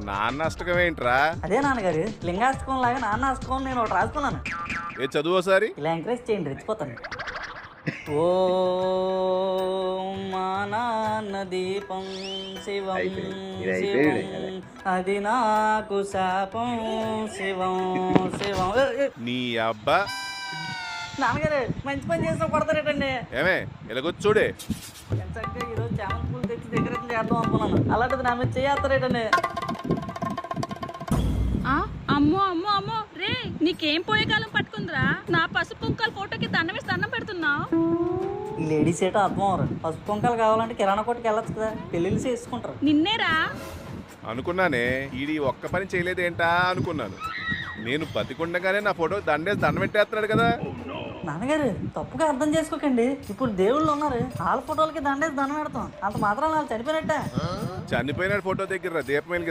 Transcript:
నాన్న అష్టకం ఏంట్రా? అదే నాన్నగారు, లింగాష్టకం లాగా నాన్న అష్టకం నేను ఒకటి రాసుకున్నాను. ఏ చదువు ఒకసారి. ఇలా ఎంకరేజ్ చేయండి, రెచ్చిపోతాను. ఓ మా నాన్న దీపం శివం శివం, అది నాకు శాపం శివం శివం. నీ అబ్బా. నాన్నగారు మంచి పని చేసిన కొడతారేటండి. ఏమే ఇలాగొచ్చి చూడే. ఎంచక్క ఈరోజు చామంతి పూలు తెచ్చి డెకరేషన్ చేద్దాం అనుకున్నాను, అలాంటిది నా మీద చేస్తారేటండి. అమ్మో అమ్మో అమ్మో రే, నీకేం పోయే కాలం పట్టుకుందిరా? నా పసుపు కుంకాల ఫోటోకి దండం వేసి దండం పెడుతున్నావు. ఈ లేడీస్ ఏటో అర్థం అవరు. పసుపు కుంకాలు కావాలంటే కిరాణా కొట్టుకు వెళ్ళొచ్చు కదా, పెళ్ళిళ్ళు చేసుకుంటారు. నిన్నేరా అనుకున్నానే ఈడి ఒక్క పని చేయలేదేంటా అనుకున్నాను. నేను బతికుండగానే నా ఫోటో దండేసి దండం పెట్టేస్తున్నాడు కదా. నాన్నగారు తప్పుగా అర్థం చేసుకోకండి. ఇప్పుడు దేవుళ్ళు ఉన్నారు, వాళ్ళ ఫోటోలకి దండేసి దండం పెడతాం, అంత మాత్రం వాళ్ళు చనిపోయినట్టే. చనిపోయిన ఫోటో దగ్గర దీపం వెలిగి